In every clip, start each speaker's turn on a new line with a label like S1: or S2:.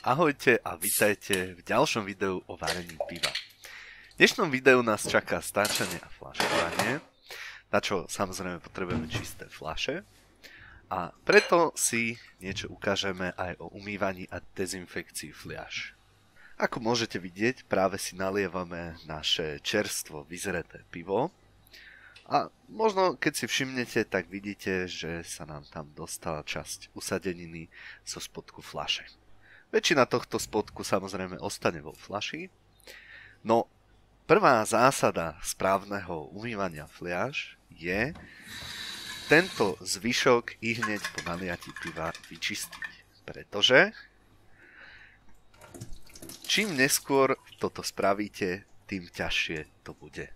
S1: Ahojte a vitajte v ďalšom videu o varení piva. V dnešnom videu nás čaká stáčanie a fľašovanie, na čo samozrejme potrebujeme čisté fľaše. A preto si niečo ukážeme aj o umývaní a dezinfekcii fľaš. Ako môžete vidieť, práve si nalievame naše čerstvo vyzreté pivo. A možno keď si všimnete, tak vidíte, že sa nám tam dostala časť usadeniny zo spodku fľaše. Väčšina tohto spodku samozrejme ostane vo fľaši. No, prvá zásada správneho umývania fľaš je tento zvyšok ihneď po naliatí piva vyčistiť. Pretože čím neskôr toto spravíte, tým ťažšie to bude.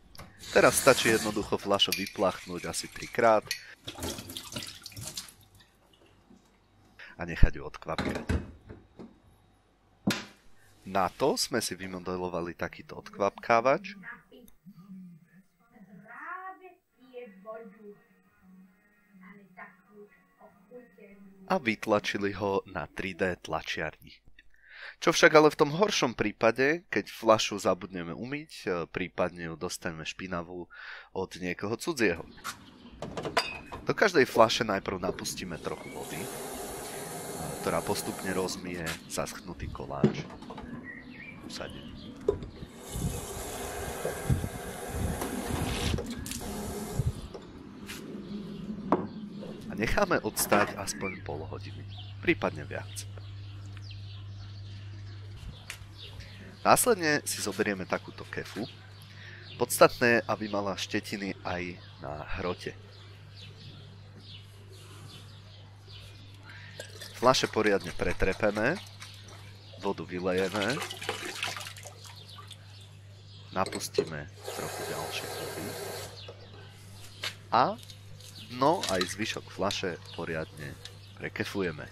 S1: Teraz stačí jednoducho fľašu vyplachnúť asi 3-krát a nechať ju odkvapkať. Na to sme si vymodelovali takýto odkvapkávač a vytlačili ho na 3D tlačiarni. Čo však ale v tom horšom prípade, keď fľašu zabudneme umyť, prípadne ju dostaneme špinavú od niekoho cudzieho. Do každej fľaše najprv napustíme trochu vody, ktorá postupne rozmije zaschnutý koláč. Usadený. A necháme odstáť aspoň pol hodiny, prípadne viac. Následne si zoberieme takúto kefu. Podstatné je, aby mala štetiny aj na hrote. Fľaše poriadne pretrepeme, vodu vylejeme, napustíme trochu ďalšie vody a dno aj zvyšok fľaše poriadne prekefujeme.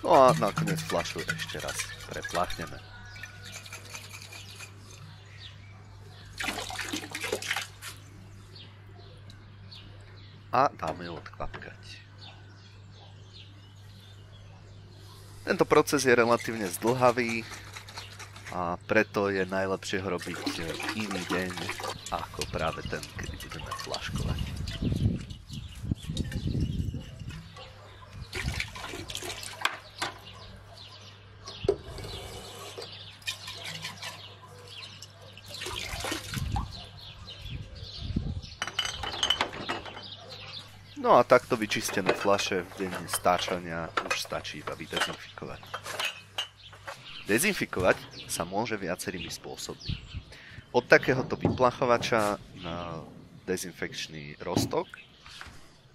S1: No a nakoniec fľašu ešte raz prepláchneme. A dáme ju odkvapkať. Tento proces je relatívne zdĺhavý a preto je najlepšie ho robiť iný deň ako práve ten, kedy budeme fľaškovať. No a takto vyčistené fľaše v deň stáčania už stačí iba vydezinfikovať. Dezinfikovať sa môže viacerými spôsobmi. Od takéhoto vyplachovača na dezinfekčný roztok.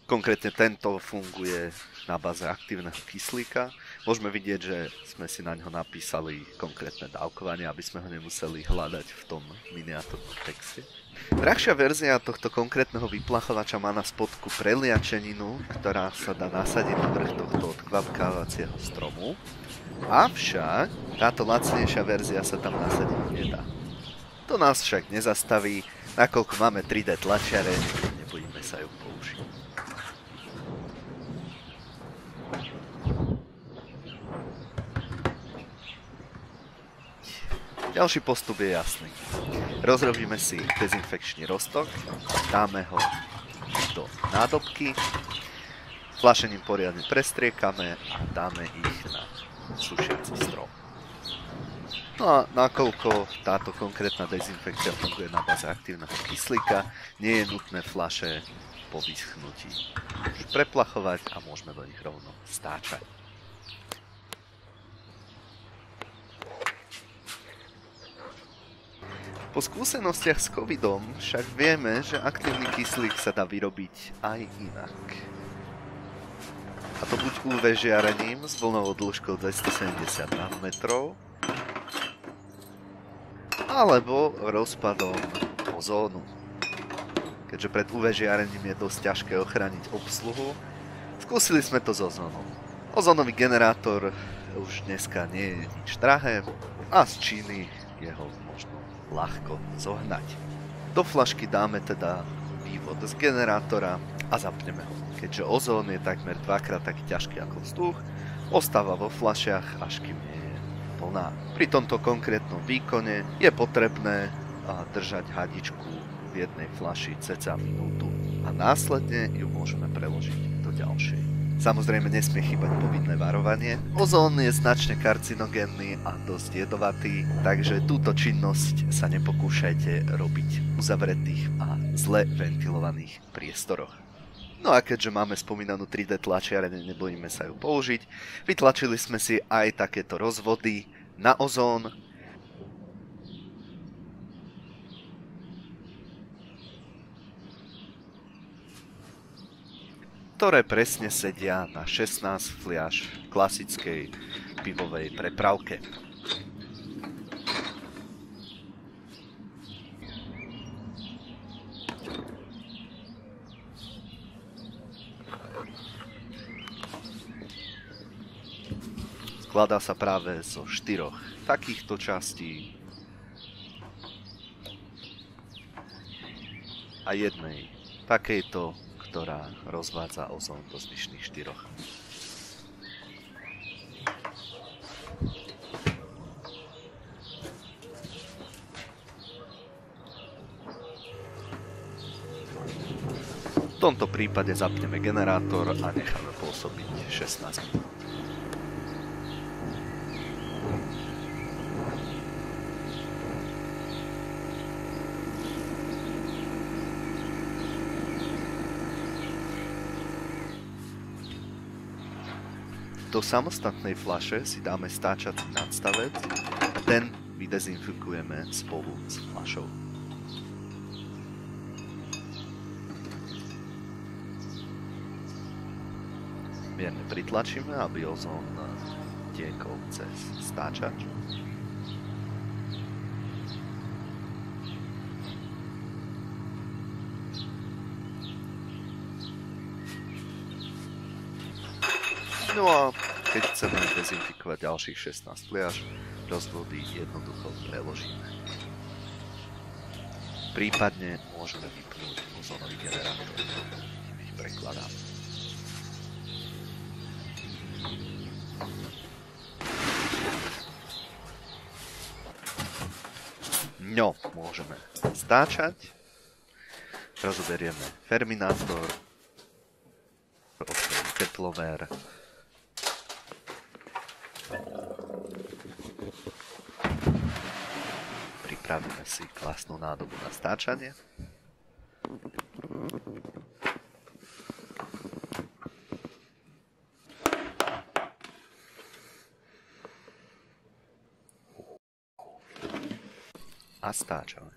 S1: Konkrétne tento funguje na báze aktívneho kyslíka. Môžeme vidieť, že sme si na ňo napísali konkrétne dávkovanie, aby sme ho nemuseli hľadať v tom miniatúrnom texte. Drahšia verzia tohto konkrétneho vyplachovača má na spodku preliačeninu, ktorá sa dá nasadiť na vrch tohto odkvapkávacieho stromu. Avšak táto lacnejšia verzia sa tam nasadiť nedá. To nás však nezastaví, nakoľko máme 3D tlačiare, nebojíme sa ju použiť. Ďalší postup je jasný. Rozrobíme si dezinfekčný roztok, dáme ho do nádobky, fľašením poriadne prestriekame a dáme ich na sušiaci strom. No a nakoľko táto konkrétna dezinfekcia funguje na báze aktívneho kyslíka, nie je nutné fľaše po vyschnutí už preplachovať a môžeme do nich rovno stáčať. Po skúsenostiach s covidom však vieme, že aktívny kyslík sa dá vyrobiť aj inak. A to buď UV žiarením s vlnovou dĺžkou 270 nanometrov, alebo rozpadom ozónu. keďže pred UV žiarením je dosť ťažké ochrániť obsluhu. Skúsili sme to s ozónom. Ozónový generátor už dneska nie je nič drahé a z Číny je ho možno ľahko zohnať. Do flašky dáme teda vývod z generátora a zapneme ho. Keďže ozón je takmer dvakrát taký ťažký ako vzduch, ostáva vo fľašiach, až kým nie je plná. Pri tomto konkrétnom výkone je potrebné držať hadičku v jednej fľaši cca minútu a následne ju môžeme preložiť do ďalšej. Samozrejme nesmie chýbať povinné varovanie. Ozón je značne karcinogénny a dosť jedovatý, takže túto činnosť sa nepokúšajte robiť v uzavretých a zle ventilovaných priestoroch. No a keďže máme spomínanú 3D tlačiareň, nebojíme sa ju použiť, vytlačili sme si aj takéto rozvody na ozón, ktoré presne sedia na 16 fliaš klasickej pivovej prepravke. Skladá sa práve zo 4 takýchto častí a jednej takejto, ktorá rozvádza ozón do zvyšných 4. V tomto prípade zapneme generátor a necháme pôsobiť 16 minút. Do samostatnej fľaše si dáme stáčatý nadstavec a ten vydezinfikujeme spolu s fľašou. Mierne pritlačíme, aby ozón tiekol cez stáčač. No a keď chceme dezinfikovať ďalších 16 fliaš, rozvody jednoducho preložíme. Prípadne môžeme vypnúť ozónový generátor, kým ich prekladáme. No, môžeme stáčať. Rozoberieme ferminátor, teplomér, pripravíme si klasnú nádobu na stáčanie. A stáčame.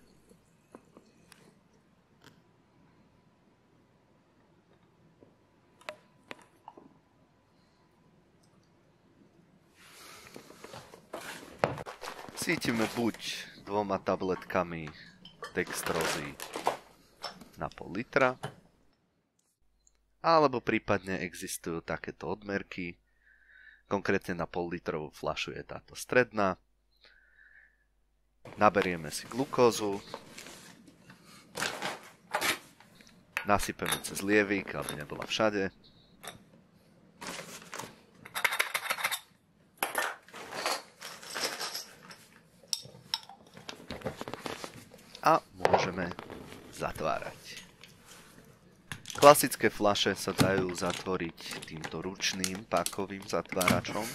S1: Cítime buď 2 tabletkami dextrózy na pol litra, alebo prípadne existujú takéto odmerky. Konkrétne na pol litrovú fľašu je táto stredná. Naberieme si glukózu, nasypeme cez lievik, aby nebola všade. A môžeme zatvárať. Klasické fľaše sa dajú zatvoriť týmto ručným pákovým zatváračom.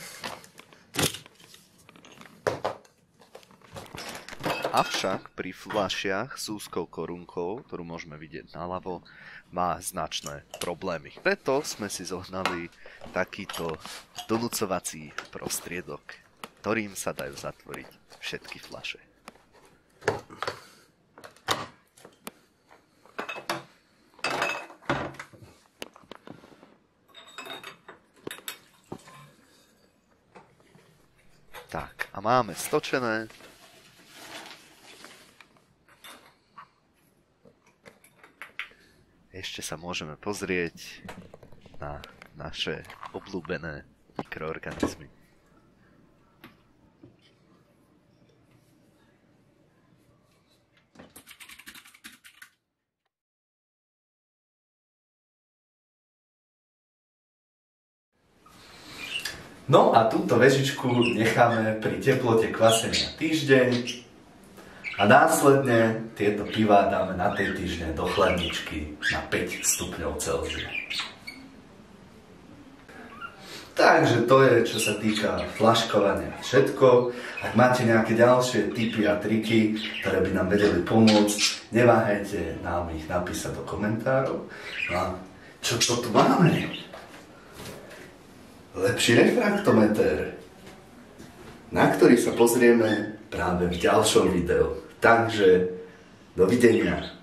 S1: Avšak pri fľašiach s úzkou korunkou, ktorú môžeme vidieť naľavo, má značné problémy. Preto sme si zohnali takýto donúcovací prostriedok, ktorým sa dajú zatvoriť všetky fľaše. Tak, a máme stočené. ešte sa môžeme pozrieť na naše obľúbené mikroorganizmy. No a túto vežičku necháme pri teplote kvasenia týždeň a následne tieto pivá dáme na tej týždne do chladničky na 5 stupňov Celzia. Takže to je, čo sa týka flaškovania, všetko. Ak máte nejaké ďalšie tipy a triky, ktoré by nám vedeli pomôcť, neváhajte nám ich napísať do komentárov. No a čo to tu máme? Lepší refraktometer, na ktorý sa pozrieme práve v ďalšom videu. Takže dovidenia.